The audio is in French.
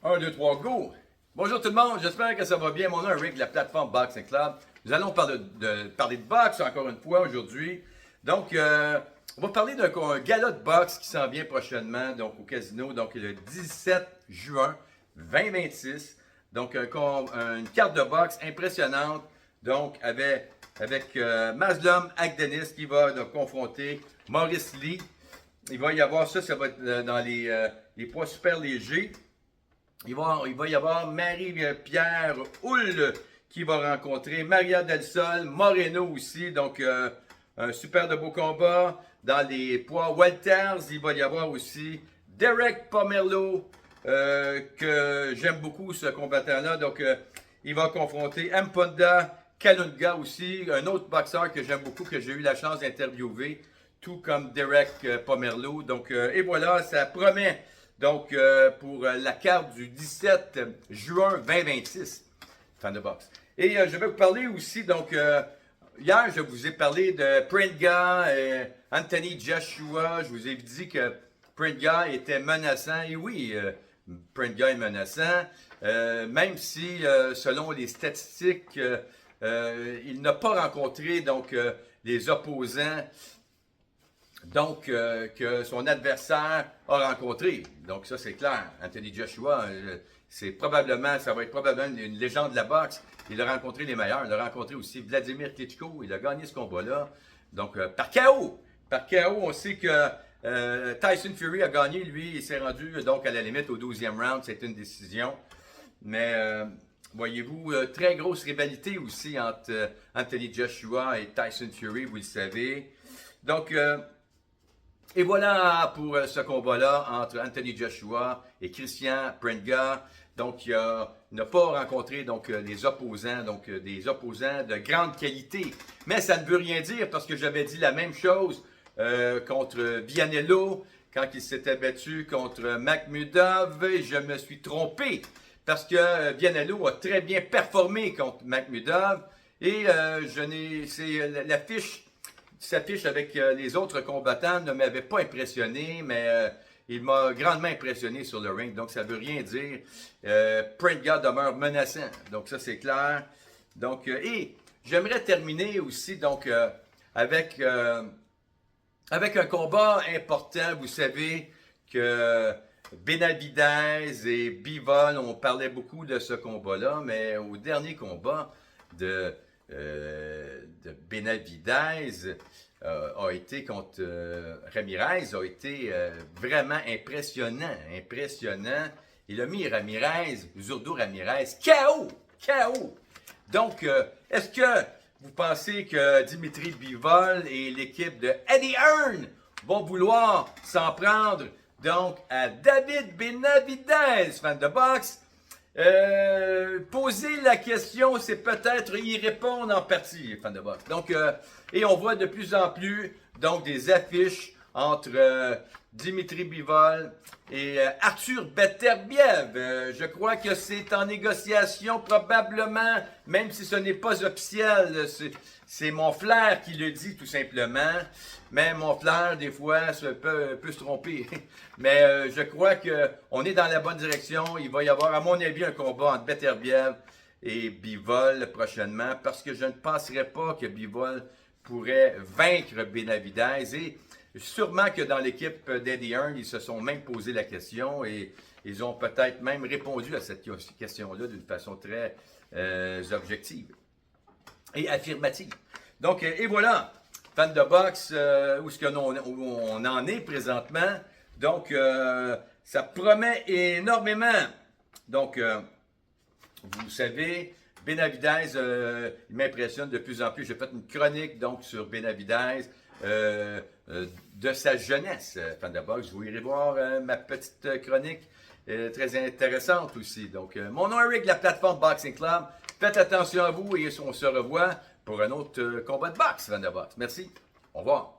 1, 2, 3, go! Bonjour tout le monde, j'espère que ça va bien. Mon nom est Rick de la plateforme Boxing Club. Nous allons parler de boxe encore une fois aujourd'hui. Donc, on va parler d'un gala de boxe qui s'en vient prochainement donc au casino, donc le 17 juin 2026. Donc, une carte de boxe impressionnante, donc avec Maslom Akdenis qui va donc, confronter Maurice Lee. Il va y avoir ça va être dans les poids super légers. Il va y avoir Marie-Pierre Houle qui va rencontrer Maria Del Sol, Moreno aussi. Donc, un super de beau combat. Dans les poids welters, il va y avoir aussi Derek Pomerleau, que j'aime beaucoup ce combattant-là. Donc, il va confronter Mponda Kalunga aussi, un autre boxeur que j'aime beaucoup, que j'ai eu la chance d'interviewer, tout comme Derek Pomerleau. Donc, et voilà, ça promet. Donc, pour la carte du 17 juin 2026, fan de boxe. Et je vais vous parler aussi, donc, hier, je vous ai parlé de Pringa, Anthony Joshua. Je vous ai dit que Pringa était menaçant. Et oui, Pringa est menaçant, même si, selon les statistiques, il n'a pas rencontré donc, les opposants donc, que son adversaire a rencontré. Donc, ça, c'est clair. Anthony Joshua, ça va être probablement une légende de la boxe. Il a rencontré les meilleurs. Il a rencontré aussi Vladimir Klitschko. Il a gagné ce combat-là. Donc, par KO. Par KO, on sait que Tyson Fury a gagné. Lui, il s'est rendu, donc, à la limite, au 12e round. C'est une décision. Mais, voyez-vous, très grosse rivalité aussi entre Anthony Joshua et Tyson Fury, vous le savez. Donc, et voilà pour ce combat-là entre Anthony Joshua et Christian Prenga. Donc, il n'a pas rencontré donc, les opposants, donc des opposants de grande qualité. Mais ça ne veut rien dire parce que j'avais dit la même chose contre Vianello quand il s'était battu contre Makhmudov. Et je me suis trompé parce que Vianello a très bien performé contre Makhmudov. Et l'affiche s'affiche avec les autres combattants ne m'avait pas impressionné, mais il m'a grandement impressionné sur le ring. Donc, ça ne veut rien dire. Prenga demeure menaçant. Donc, ça, c'est clair. Donc, et j'aimerais terminer aussi donc, avec un combat important. Vous savez que Benavidez et Bivol, on parlait beaucoup de ce combat-là, mais au dernier combat de Benavidez a été contre Ramirez, a été vraiment impressionnant. Il a mis Zurdo Ramirez, KO! Donc, est-ce que vous pensez que Dimitri Bivol et l'équipe de Eddie Hearn vont vouloir s'en prendre donc à David Benavidez, fan de boxe? Poser la question, c'est peut-être y répondre en partie, fan de boxe. Donc, et on voit de plus en plus donc des affiches entre Dimitri Bivol et Arthur Beterbiev. Je crois que c'est en négociation probablement, même si ce n'est pas officiel. C'est mon flair qui le dit tout simplement. Mais mon flair, des fois, peut se tromper. Mais je crois qu'on est dans la bonne direction. Il va y avoir, à mon avis, un combat entre Beterbiev et Bivol prochainement. Parce que je ne penserais pas que Bivol pourrait vaincre Benavidez. Et sûrement que dans l'équipe d'Eddie Hearn, ils se sont même posé la question. Et ils ont peut-être même répondu à cette question-là d'une façon très objective et affirmative. Donc, et voilà. Fan de boxe, où on en est présentement. Donc, ça promet énormément. Donc, vous savez, Benavidez, il m'impressionne de plus en plus. J'ai fait une chronique donc sur Benavidez de sa jeunesse, fan de boxe. Vous irez voir ma petite chronique, très intéressante aussi. Donc, mon nom est Rick de la plateforme Boxing Club. Faites attention à vous et on se revoit pour un autre combat de boxe, fan de boxe. Merci. Au revoir.